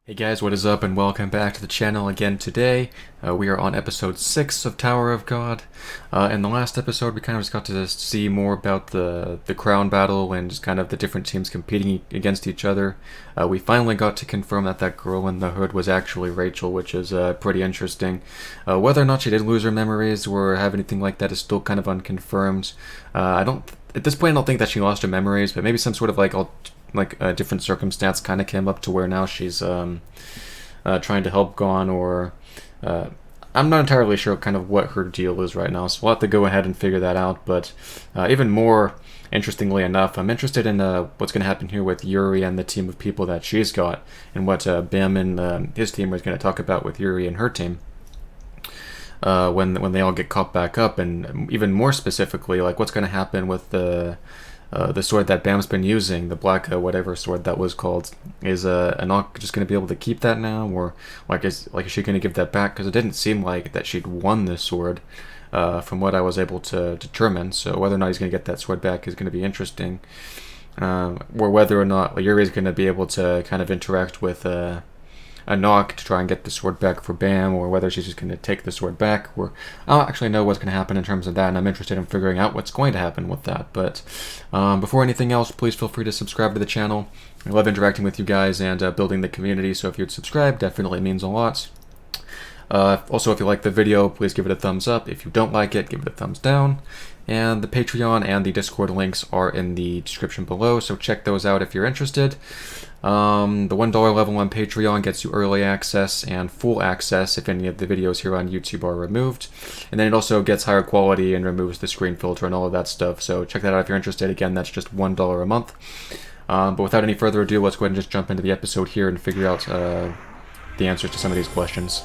Hey guys, what is up and welcome back to the channel again today. We are on episode 6 of Tower of God. In the last episode we kind of just got to see more about the crown battle and just kind of the different teams competing against each other. We finally got to confirm that that girl in the hood was actually Rachel, which is pretty interesting. Whether or not she did lose her memories or have anything like that is still kind of unconfirmed. At this point I don't think that she lost her memories, but maybe some sort of a different circumstance kind of came up to where now she's trying to help Gon, or I'm not entirely sure kind of what her deal is right now, so we'll have to go ahead and figure that out. But even more interestingly enough, I'm interested in what's going to happen here with Yuri and the team of people that she's got, and what Bim and his team is going to talk about with Yuri and her team. When they all get caught back up, and even more specifically, like what's going to happen with the sword that Bam's been using, the black whatever sword that was called. Is Anak just going to be able to keep that now, or is she going to give that back? Because it didn't seem like that she'd won this sword, from what I was able to determine. So whether or not he's going to get that sword back is going to be interesting, or whether or not Yuri is going to be able to kind of interact with Anak to try and get the sword back for Bam, or whether she's just going to take the sword back. Or I don't actually know what's going to happen in terms of that, and I'm interested in figuring out what's going to happen with that. But before anything else, please feel free to subscribe to the channel. I love interacting with you guys and building the community, so if you'd subscribe, definitely means a lot. Also, if you like the video, please give it a thumbs up. If you don't like it, give it a thumbs down. And the Patreon and the Discord links are in the description below, so check those out if you're interested. The $1 level on Patreon gets you early access and full access if any of the videos here on YouTube are removed. And then it also gets higher quality and removes the screen filter and all of that stuff, so check that out if you're interested. Again, that's just $1 a month. But without any further ado, let's go ahead and just jump into the episode here and figure out the answers to some of these questions.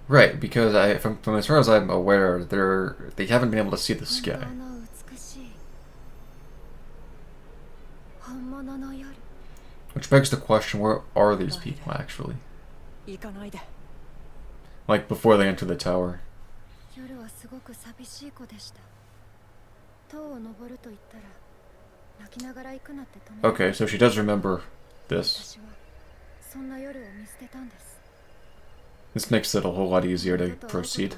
Right, because from as far as I'm aware, they haven't been able to see the sky. Which begs the question, where are these people actually? Like before they enter the tower. Okay, so she does remember this. This makes it a whole lot easier to proceed.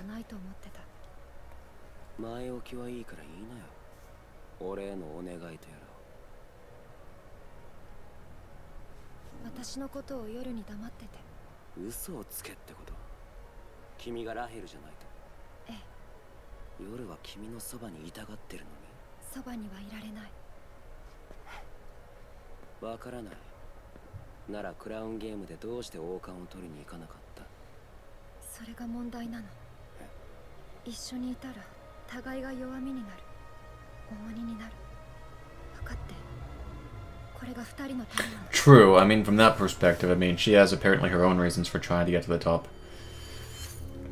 True, I mean, from that perspective, I mean, she has apparently her own reasons for trying to get to the top.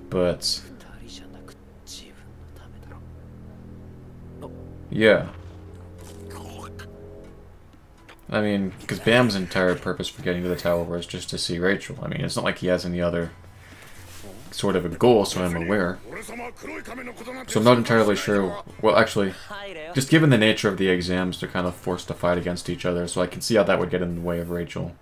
But yeah. I mean, because Bam's entire purpose for getting to the tower was just to see Rachel. I mean, it's not like he has any other sort of a goal, so I'm aware. So I'm not entirely sure. Well, actually, just given the nature of the exams, they're kind of forced to fight against each other, so I can see how that would get in the way of Rachel.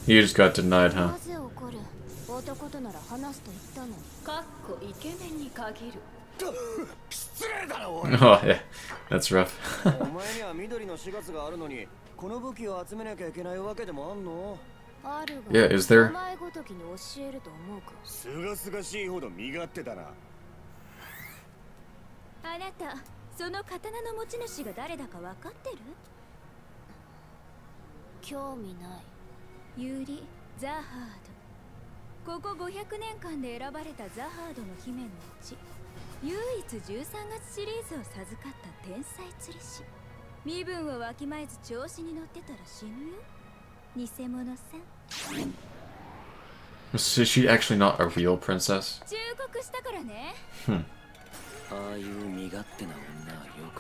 You just got denied, huh? Oh, yeah. That's rough. Yeah, is there? その刀の持ち主が誰だか分かってる？興味ない。ユリ・ザハード。ここ500年間で選ばれたザハードの姫のうち唯一13月シリーズを授かった天才釣り師。身分をわきまえず調子に乗ってたら死ぬよ、偽物さん。 Is she actually not a real princess? 忠告したからね。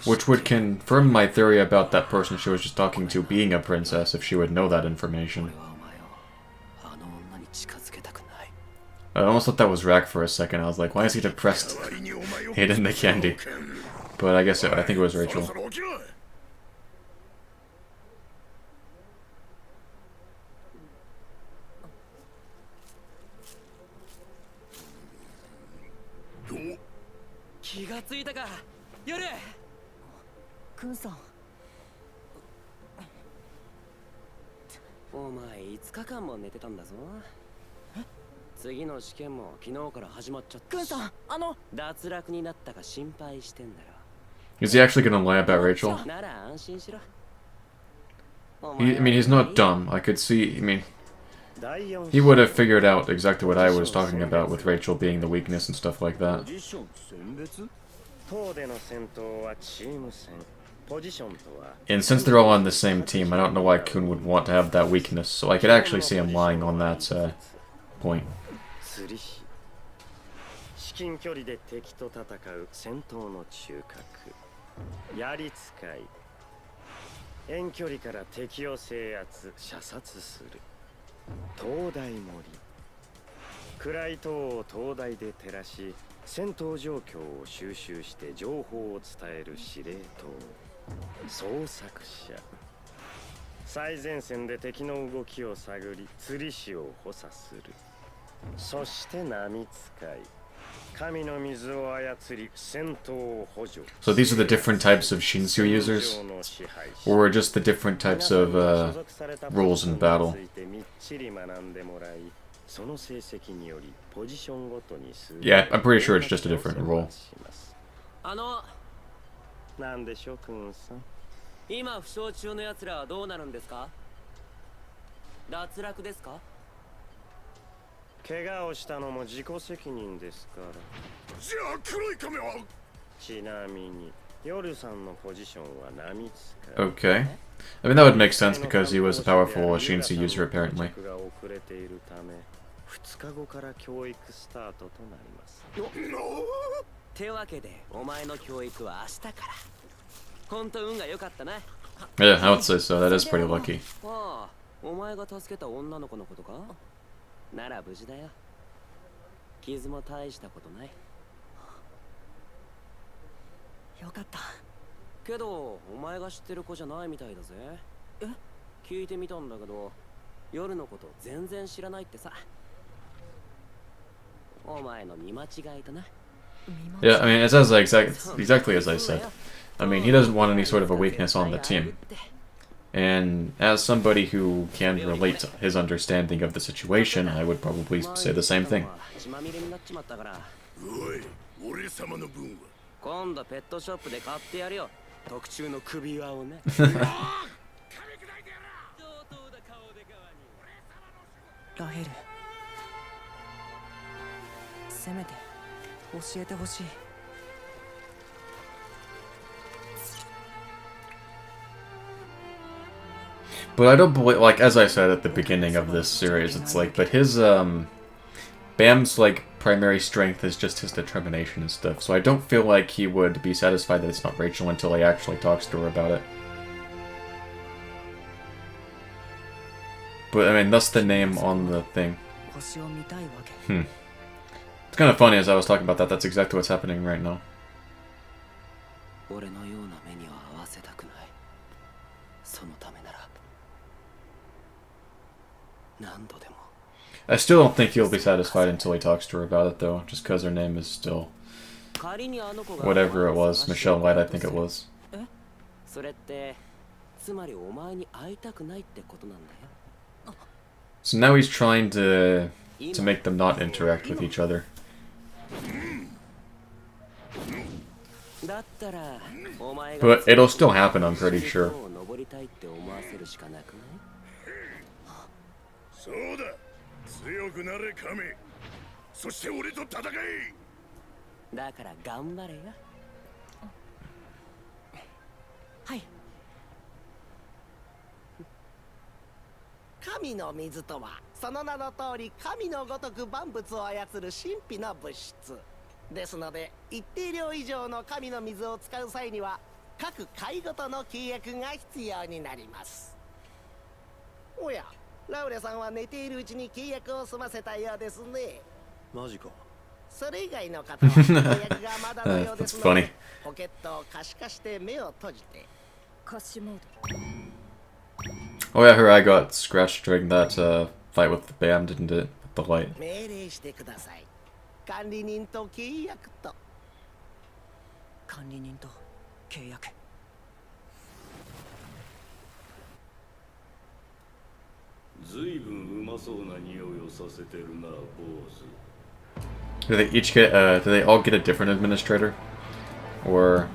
Which would confirm my theory about that person she was just talking to being a princess if she would know that information. I almost thought that was Rack for a second. I was like, why is he depressed? Hating the candy. But I guess I think it was Rachel. Is he actually gonna lie about Rachel? I mean, he's not dumb. I could see, I mean, he would have figured out exactly what I was talking about with Rachel being the weakness and stuff like that. And since they're all on the same team, I don't know why Kun would want to have that weakness, so I could actually see him lying on that point. 至近距離で敵と戦う戦闘の中核、槍使い、遠距離から敵を制圧、射殺する、灯台森、暗い塔を灯台で照らし、戦闘状況を収集して情報を伝える司令塔、捜索者、最前線で敵の動きを探り、釣り師を補佐する、そして波使い。 So these are the different types of Shinshu users? Or just the different types of rules in battle? Yeah, I'm pretty sure it's just a different role. 怪我をしたのも自己責任ですから。じゃあ黒い亀は？ちなみに夜さんのポジションは波使い。Okay. I mean, that would make sense because he was a powerful Shinsu user apparently. 2日後から教育スタートとなります。てわけでお前の教育は明日から。本当運が良かったな。Yeah, I would say so. That is pretty lucky. ああ、お前が助けた女の子のことか？ なら無事だよ。傷も大したことない。よかった。けど、お前が知ってる子じゃないみたいだぜ。え？聞いてみたんだけど、夜のこと全然知らないってさ。お前の見間違いだな。Yeah, I mean, it's exactly as I said. I mean, he doesn't want any sort of a weakness on the team. And as somebody who can relate to his understanding of the situation, I would probably say the same thing. But I don't believe, like, as I said at the beginning of this series, it's like, but his, Bam's, like, primary strength is just his determination and stuff, so I don't feel like he would be satisfied that it's not Rachel until he actually talks to her about it. But, I mean, that's the name on the thing. It's kind of funny as I was talking about that, that's exactly what's happening right now. I still don't think he'll be satisfied until he talks to her about it, though, just because her name is still whatever it was. Michelle White, I think it was. So now he's trying to make them not interact with each other. だったらお前が But it'll still happen, I'm pretty sure. 登りたいって思わせるしかなくない？そうだ、強くなれ神。そして俺と戦え。だから頑張れよ。はい。神の水とはその名の通り神のごとく万物を操る神秘の物質ですので、一定量以上の神の水を使う際には各会ごとの契約が必要になります。おや、ラウレさんは寝ているうちに契約を済ませたようですね。マジか。それ以外の方は契約がまだのようですの That's funny. で、ポケットを可視化して目を閉じて。可視モード。 Oh yeah, her eye got scratched during that fight with the BAM, didn't it? With the light. 命令してください。管理人と契約と。管理人と契約。ずいぶんうまそうな匂いをさせてるな、坊主。 Do they each get, do they all get a different administrator? Or...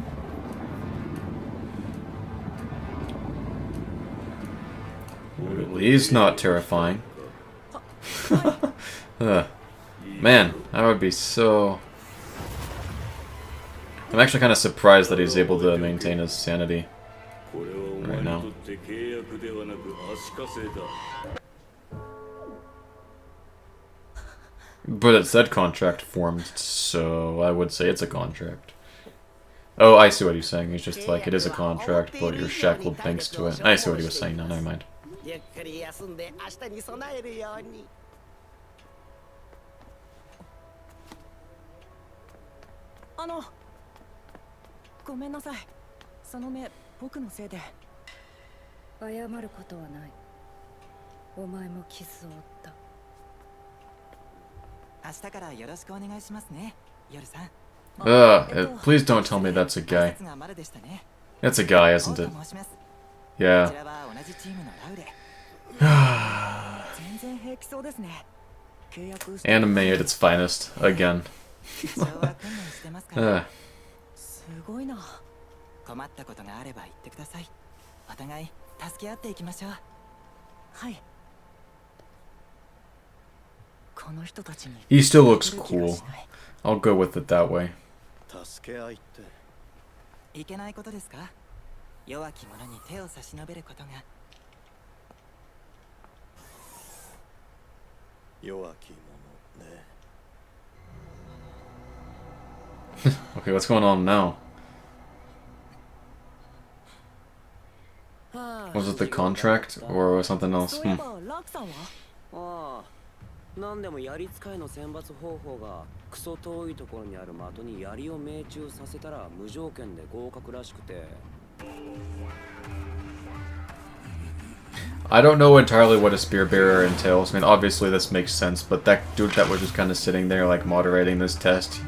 He's not terrifying. Man, that would be so... I'm actually kind of surprised that he's able to maintain his sanity right now. But it said contract formed, so I would say it's a contract. Oh, I see what he's saying. He's just like, it is a contract, but you're shackled thanks to it. I see what he was saying now, never mind. ゆっくり休んで明日に備えるように。ごめんなさい。その目、僕のせいで。謝ることはない。お前も傷を負った。明日からよろしくお願いしますね、夜さん。Please don't tell me that's a guy. がまるでしたね。 That's a guy, isn't it? 申します。 Yeah. こちらは同じチームのラウレ。全然平気そうですね。契約して Anime at its finest, again. 一応は訓練してますから。 Uh, すごいな。困ったことがあれば言ってください。お互い助け合っていきましょう。はい。この人たちに he still looks cool. I'll go with it that way. 助け合いって。いけないことですか？弱き者に手を差し伸べることが。弱き者ね。Okay, what's going on now? Was it the contract or something else? そういえばラクさんは？ああ、なんでも槍使いの選抜方法がクソ遠いところにある的に槍を命中させたら無条件で合格らしくて。I don't know entirely what a spear bearer entails. I mean, obviously this makes sense, but that dude that was just kind of sitting there, like, moderating this test,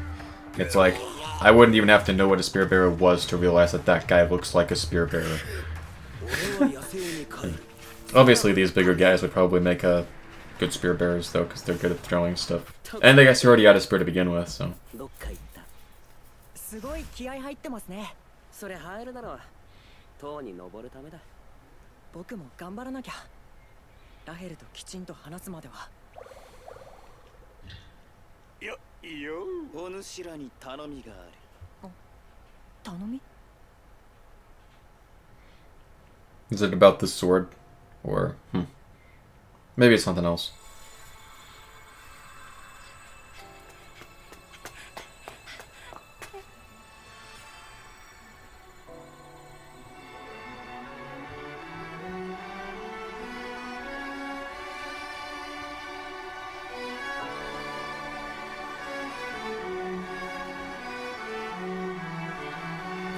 it's like, I wouldn't even have to know what a spear bearer was to realize that that guy looks like a spear bearer. Obviously, these bigger guys would probably make good spear bearers, though, because they're good at throwing stuff. And I guess you already had a spear to begin with, so. どっか行った。すごい気合入ってますね。それ入るだろう。塔に登るためだ。僕も頑張らなきゃ。ラヘルときちんと話すまでは。よ、お主らに頼みがある。頼み？ Is it about the sword? Or, maybe it's something else.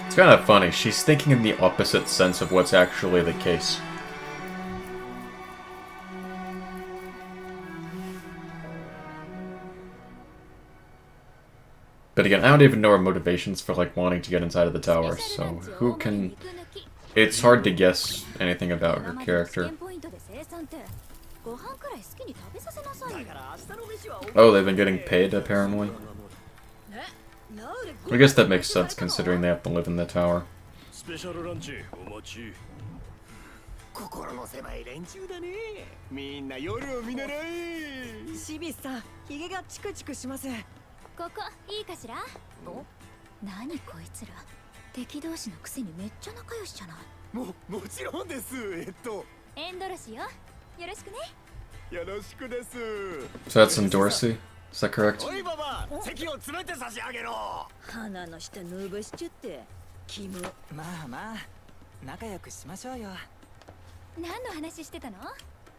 It's kind of funny. She's thinking in the opposite sense of what's actually the case. But again, I don't even know her motivations for, like, wanting to get inside of the tower, so who can... It's hard to guess anything about her character. Oh, they've been getting paid, apparently. I guess that makes sense considering they have to live in the tower. スペシャルランチお待ち。心の狭い連中だね。みんな夜を見習い。シビさん、ヒゲがチクチクします。ここいいかしら。何こいつら、敵同士のくせにめっちゃ仲良しじゃない。もちろんです。エンドロシよ、よろしくね。よろしくです。 So that's in Dorsey? Is that correct? おいババ、席を詰めて差し上げろ。鼻の下ヌーブしちゅってキム。まあまあ仲良くしましょうよ。何の話してたの？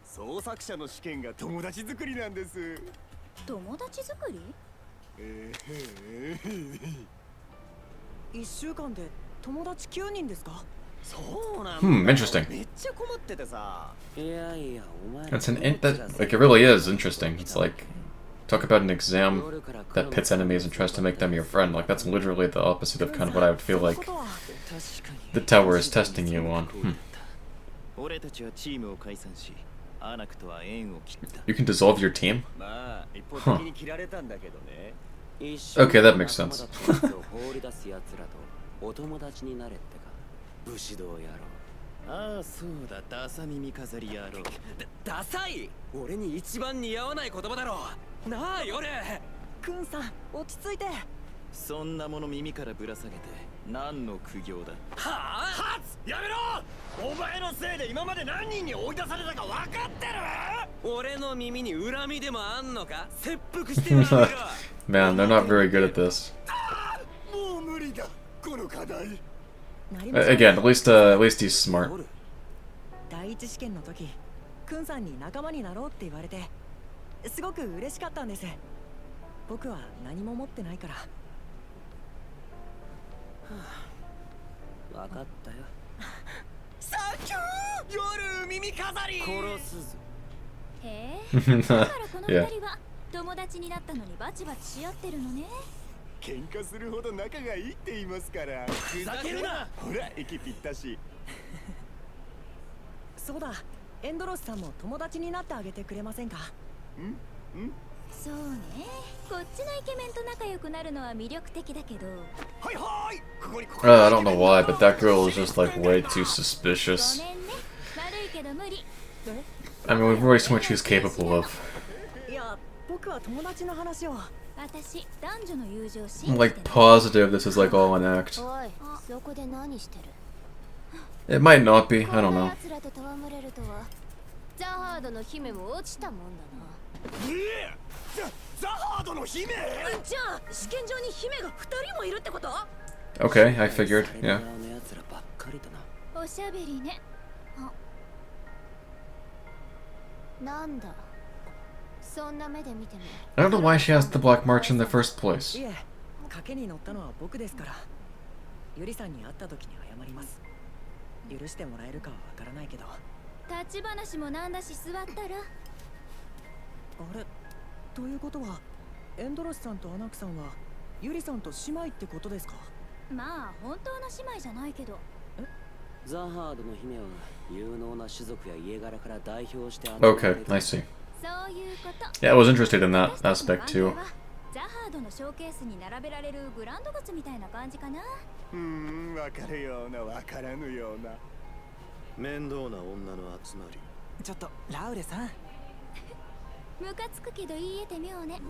創作者の試験が友達作りなんです。友達作り？1週間で友達9人ですか？そうなんだ。Interesting. めっちゃ困っててさ。いやいや、お前 That's that like it really is interesting. It's like talk about an exam that pits enemies and tries to make them your friend. Like that's literally the opposite of kind of what I would feel like the tower is testing you on. 俺たちはチームを解散し、アナクとは縁を切った。 You can dissolve your team? まあ、一方的に切られたんだけどね。 Okay, that makes sense. 放り出す奴らとお友達になれってか、武士道野郎。ああ、そうだ、ダサ耳飾り野郎。ダサい？俺に一番似合わない言葉だろ。なあ、ヨレ。クンさん、落ち着いて。そんなもの耳からぶら下げて何の苦行だ。はあ？ハツ、やめろ。お前のせいで今まで何人に追い出されたか分かってる？俺の耳に恨みでもあんのか？切腹してやるよ。Man, they're not very good at this. もう無理だ、この課題。Again, at least he's smart. 第一試験の時、クンさんに仲間になろうって言われて、すごく嬉しかったんです。僕は何も持ってないから。分かったよ。サンキュー。夜耳飾り。殺すぞ。へえ、だからこの二人は友達になったのにバチバチし合ってるのね。喧嘩するほど仲がいいって言いますから。ふざけるな。ほら、息ぴったし。そうだ、エンドロスさんも友達になってあげてくれませんか？そうね、こっちのイケメンと仲良くなるのは魅力的だけど。はいはい。ここに I don't know why, but that girl is just like way too ご suspicious. めんね、悪いけど無理。 I mean, we've already seen what she's capable of. いや、僕は友達の話を。私、男女の友情を信 I'm じ like てる。 positive this is like all an act. おい、そこで何してる？ It might not be. I don't know. 奴らと戯れるとは、ザハードの姫も落ちたもんだな。ザハードの姫。じゃあ試験場に姫が2人もいるってこと？ Okay, I figured. Yeah. おしゃべりね。なんだ。そんな目で見ても。 I don't know why she has the Black March in the first place. いえ、賭けに乗ったのは僕ですから。ユリさんに会った時に謝ります。許してもらえるかはわからないけど。立ち話もなんだし座ったら。あれ？ということは、エンドロスさんとアナクさんはユリさんと姉妹ってことですか？まあ本当の姉妹じゃないけど。ザハードの姫は有能な種族や家柄から代表して Okay, I see. そういうこと。 Yeah, I was interested in that aspect too. ザハードのショーケースに並べられるブランド物みたいな感じかな。わかるようなわからぬような。面倒な女の集まり。ちょっとラウレさん。ムカつくけど言えて妙ね。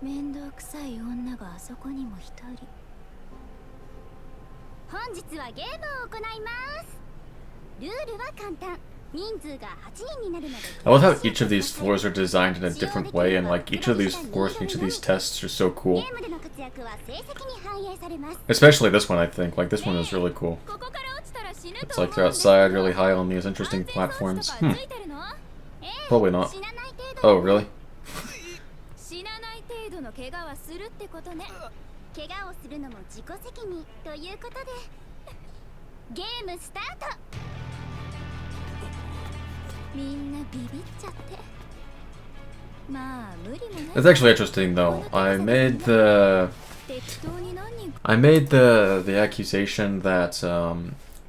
面倒くさい女があそこにも一人。本日はゲームを行います。ルールは簡単。人数が8人になるので。 I love how each of these floors are designed in a different way, and like each of these floors, each of these tests are so cool. ゲームでの活躍は成績に反映されます。 Especially this one, I think. Like this one is really cool. ここから落ちたら死ぬ It's と思 like うん they're ですけど。 outside, really high on these interesting platforms. 安全装置とかついてるの？ Probably not. 死なない程度。 Oh, really? 死なない程度の怪我はするってことね。怪我をするのも自己責任ということでゲームスタート。みんなビビっちゃって。まあ無理もね。 It's actually interesting though. I made the 適当に何人か。 I made the accusation that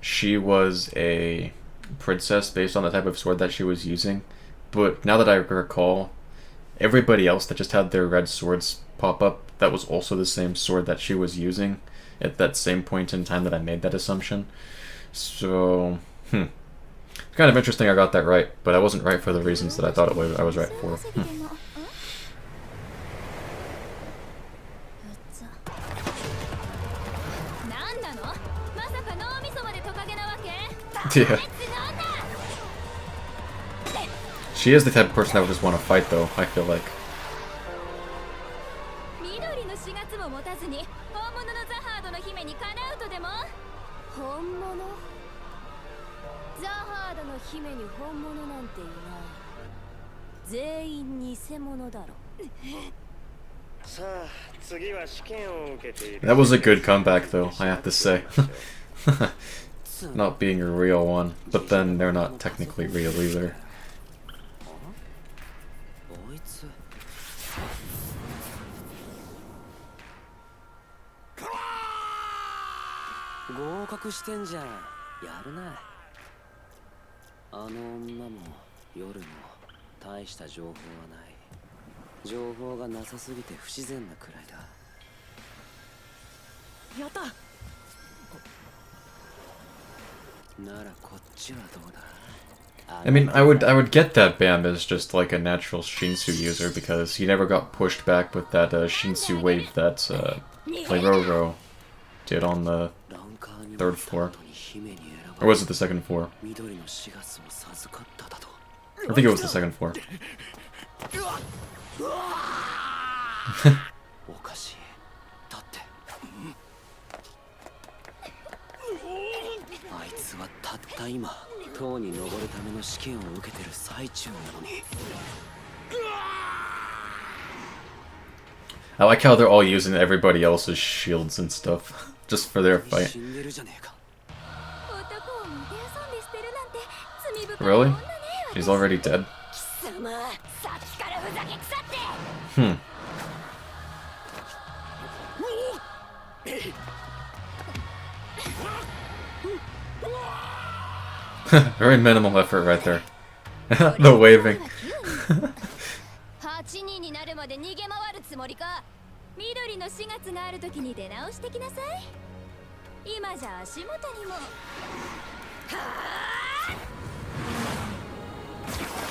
she was a princess based on the type of sword that she was using, but now that I recall, everybody else that just had their red swords pop up, that was also the same sword that she was using at that same point in time that I made that assumption. So, it's kind of interesting I got that right, but I wasn't right for the reasons that I thought I was right for. Yeah. She is the type of person that would just want to fight, though, I feel like. That was a good comeback, though, I have to say. Not being a real one, but then they're not technically real either. I mean, I would get that Bam is just like a natural Shinsu user because he never got pushed back with that Shinsu wave that Roro did on the 3rd floor. Or was it the 2nd floor? I think it was the 2nd floor. I like how they're all using everybody else's shields and stuff, just for their fight. Really? He's already dead? Very minimal effort right there. The waving.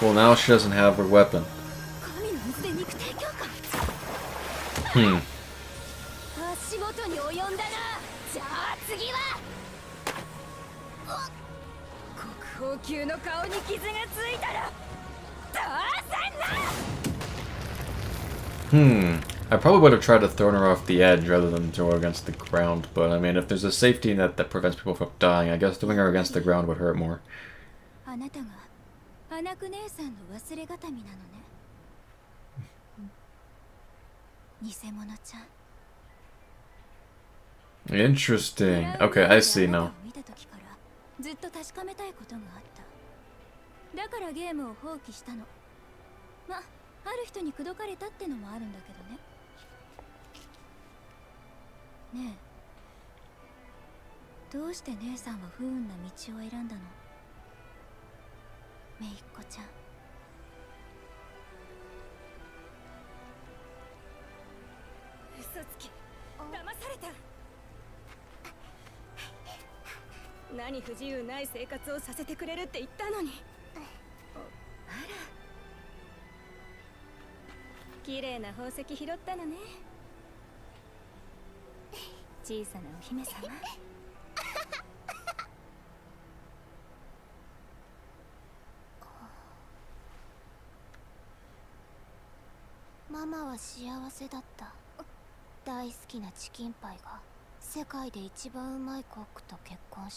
Well, now she doesn't have her weapon. I probably would have tried to throw her off the edge rather than throw her against the ground, but I mean, if there's a safety net that prevents people from dying, I guess throwing her against the ground would hurt more. Interesting. Okay, I see now.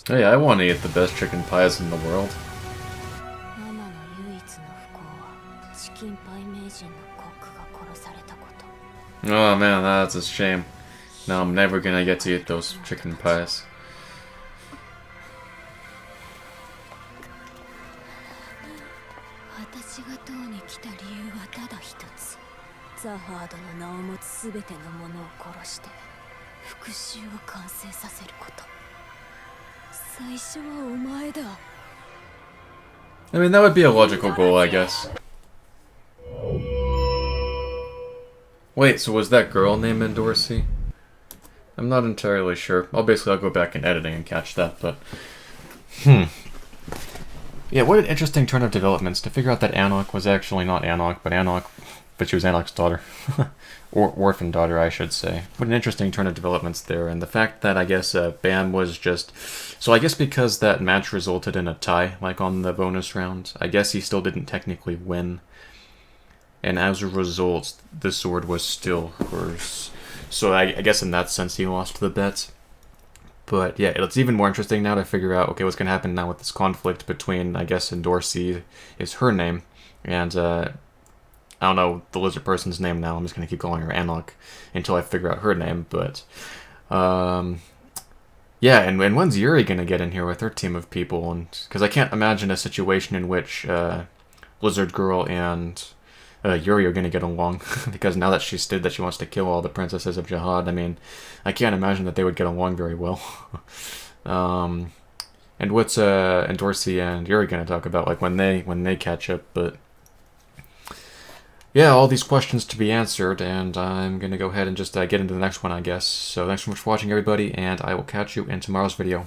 Hey, I want to eat the best chicken pies in the world. Oh man, that's a shame. Now I'm never gonna get to eat those chicken pies. I mean, that would be a logical goal, I guess. Wait, so was that girl named Dorsey? I'm not entirely sure. I'll go back in editing and catch that, but... Yeah, what an interesting turn of developments to figure out that Anok was actually not Anok, but she was Anok's daughter. Or orphan daughter, I should say. What an interesting turn of developments there, and the fact that I guess Bam was just... So I guess because that match resulted in a tie, like on the bonus round, I guess he still didn't technically win. And as a result, the sword was still hers. So I guess in that sense he lost the bet. But yeah, it's even more interesting now to figure out, okay, what's going to happen now with this conflict between, I guess, Dorsey is her name, and I don't know the lizard person's name now. I'm just going to keep calling her Anok until I figure out her name. But yeah, and when's Yuri going to get in here with her team of people? And because I can't imagine a situation in which Lizard Girl and Yuri are going to get along, because now that she stated that she wants to kill all the princesses of Jihad, I mean, I can't imagine that they would get along very well. And what's and Dorsey and Yuri going to talk about, like, when they catch up? But yeah, all these questions to be answered, and I'm going to go ahead and just get into the next one, I guess. So thanks so much for watching, everybody, and I will catch you in tomorrow's video.